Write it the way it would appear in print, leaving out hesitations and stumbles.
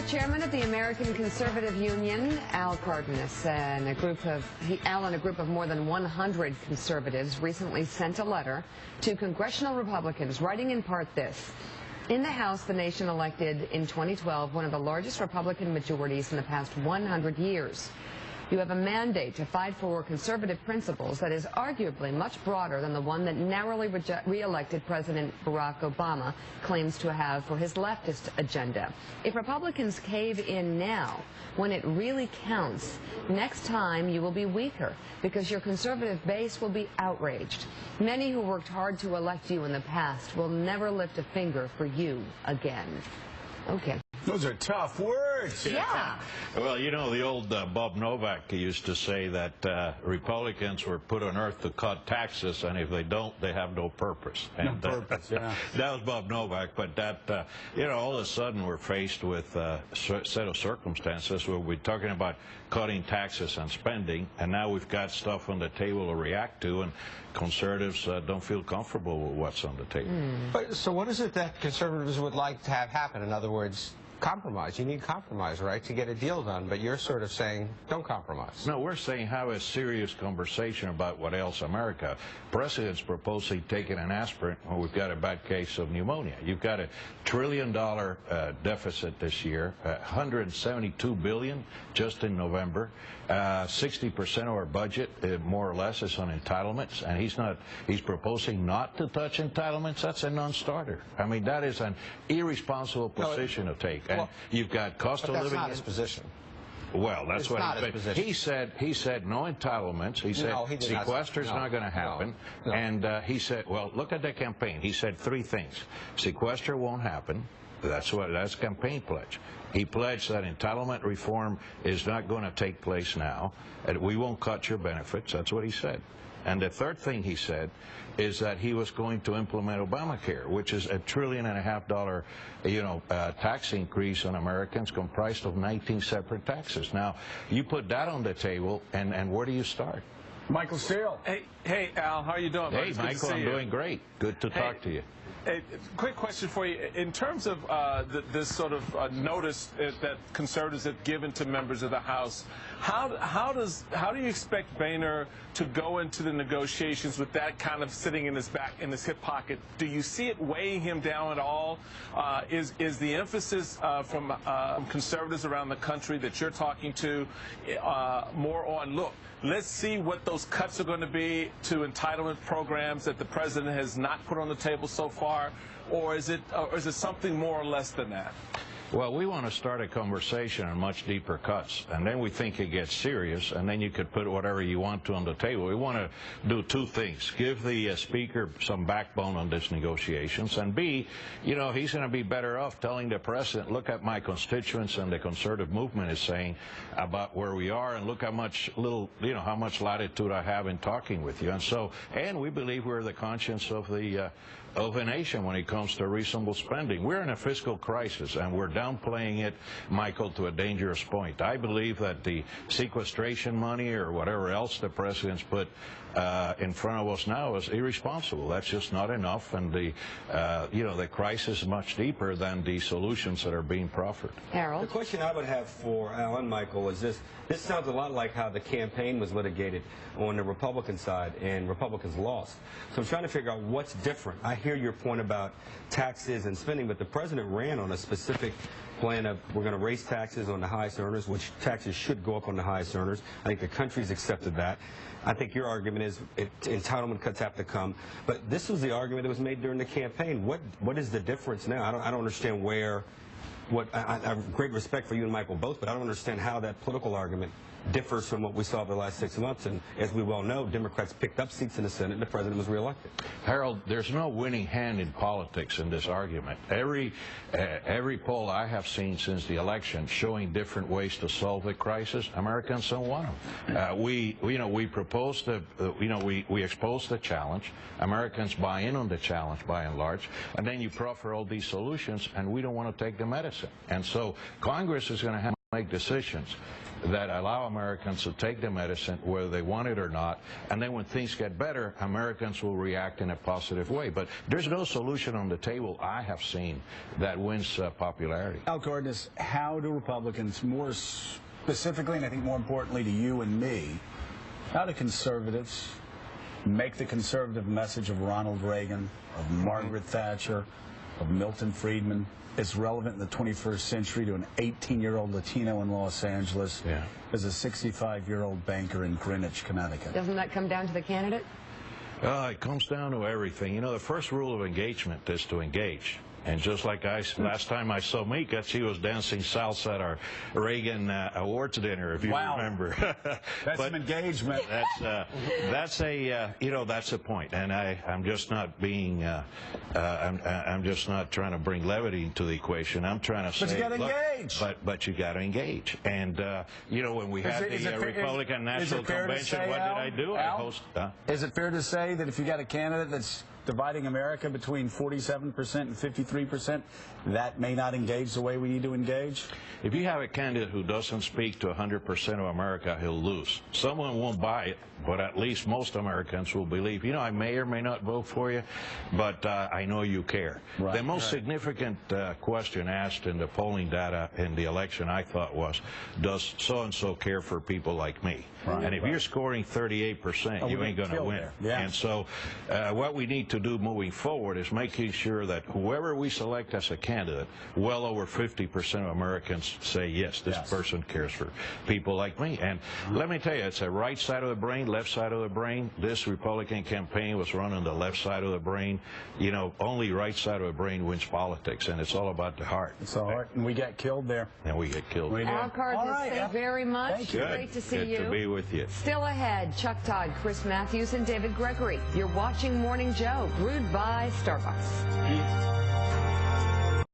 chairman of the American Conservative Union, Al Cardenas, and a group of more than 100 conservatives recently sent a letter to congressional Republicans, writing in part this: in the House, the nation elected in 2012 one of the largest Republican majorities in the past 100 years. You have a mandate to fight for conservative principles that is arguably much broader than the one that narrowly re-elected President Barack Obama claims to have for his leftist agenda. If Republicans cave in now, when it really counts, next time you will be weaker because your conservative base will be outraged. Many who worked hard to elect you in the past will never lift a finger for you again. Okay. Those are tough words. Yeah. Well, you know, the old Bob Novak used to say that Republicans were put on earth to cut taxes, and if they don't, they have no purpose. And, no purpose, yeah. That was Bob Novak, but that, you know, all of a sudden we're faced with a set of circumstances where we're talking about cutting taxes and spending, and now we've got stuff on the table to react to, and conservatives don't feel comfortable with what's on the table. But, so what is it that conservatives would like to have happen? In other words, compromise. You need compromise, right, to get a deal done, but you're sort of saying don't compromise. No, we're saying have a serious conversation about what ails America. President's proposing taking an aspirin when we've got a bad case of pneumonia. You've got $1 trillion deficit this year, $172 billion just in November. 60% of our budget, more or less, is on entitlements, and he's proposing not to touch entitlements. That's a non-starter. I mean, that is an irresponsible position to take. And well, you've got cost of living. That's not his position. Well, that's what he said. He said no entitlements. He said sequester is not going to happen. No. And he said, well, look at the campaign. He said 3 things. Sequester won't happen. That's campaign pledge. He pledged that entitlement reform is not going to take place now, and we won't cut your benefits. That's what he said. And the third thing he said is that he was going to implement Obamacare, which is $1.5 trillion, tax increase on Americans comprised of 19 separate taxes. Now, you put that on the table, and where do you start? Michael Steele. Hey, Al, how are you doing? Hey, Michael, I'm doing great. Good to talk to you. A quick question for you. In terms of this sort of notice that conservatives have given to members of the House, how do you expect Boehner to go into the negotiations with that kind of sitting in his hip pocket? Do you see it weighing him down at all? Is the emphasis from conservatives around the country that you're talking to more on, look, let's see what those cuts are going to be to entitlement programs that the president has not put on the table so far, or is it something more or less than that? Well, we want to start a conversation on much deeper cuts, and then we think it gets serious, and then you could put whatever you want to on the table. We want to do 2 things. Give the Speaker some backbone on these negotiations, and B, he's going to be better off telling the President, look at my constituents and the conservative movement is saying about where we are, and look how much how much latitude I have in talking with you. And we believe we're the conscience of the nation when it comes to reasonable spending. We're in a fiscal crisis, and we're downplaying it, Michael, to a dangerous point. I believe that the sequestration money or whatever else the president's put in front of us now is irresponsible. That's just not enough, and the crisis is much deeper than the solutions that are being proffered. Harold? The question I would have for Al and Michael is this. This sounds a lot like how the campaign was litigated on the Republican side, and Republicans lost. So I'm trying to figure out what's different. I hear your point about taxes and spending, but the president ran on a specific plan of we're going to raise taxes on the highest earners, which taxes should go up on the highest earners. I think the country's accepted that. I think your argument is entitlement cuts have to come. But this was the argument that was made during the campaign. What is the difference now? I don't understand where. I have great respect for you and Michael both, but I don't understand how that political argument differs from what we saw over the last 6 months. And as we well know, Democrats picked up seats in the Senate and the president was reelected. Harold, there's no winning hand in politics in this argument. Every poll I have seen since the election showing different ways to solve the crisis, Americans don't want them. We proposed we exposed the challenge. Americans buy in on the challenge by and large, and then you proffer all these solutions, and we don't want to take the medicine. And so Congress is going to have to make decisions. that allow Americans to take the medicine whether they want it or not, and then when things get better, Americans will react in a positive way. But there's no solution on the table I have seen that wins popularity. Al Cardenas, how do Republicans, more specifically, and I think more importantly to you and me, how do conservatives make the conservative message of Ronald Reagan, of Margaret Thatcher, of Milton Friedman as relevant in the 21st century to an 18-year-old Latino in Los Angeles as a 65-year-old banker in Greenwich, Connecticut? Doesn't that come down to the candidate? It comes down to everything. You know, the first rule of engagement is to engage. And just like last time I saw Mika, she was dancing salsa at our Reagan awards dinner, if you remember. That's some engagement. That's a point. And I'm just not being, I'm just not trying to bring levity into the equation. I'm trying to say, but you got to engage. But you got to engage. And you know, when we had the Republican National Convention, what did I do? Is it fair to say that if you got a candidate that's dividing America between 47% and 53%, that may not engage the way we need to engage? If you have a candidate who doesn't speak to 100% of America, he'll lose. Someone won't buy it, but at least most Americans will believe, you know, I may or may not vote for you, but I know you care. Right, the most significant question asked in the polling data in the election, I thought, was, does so-and-so care for people like me? Right, and if you're scoring 38%, you ain't going to win. And so what we need to do moving forward is making sure that whoever we select as a candidate, well over 50% of Americans say, yes, this person cares for people like me. And let me tell you, it's a right side of the brain, left side of the brain. This Republican campaign was run on the left side of the brain. You know, only right side of the brain wins politics, and it's all about the heart. It's all right, and we get killed there. And we get killed. Al Cardenas, thank you very much. Thank you. Great to see you. Good to be with you. Still ahead, Chuck Todd, Chris Matthews, and David Gregory. You're watching Morning Joe, brewed by Starbucks.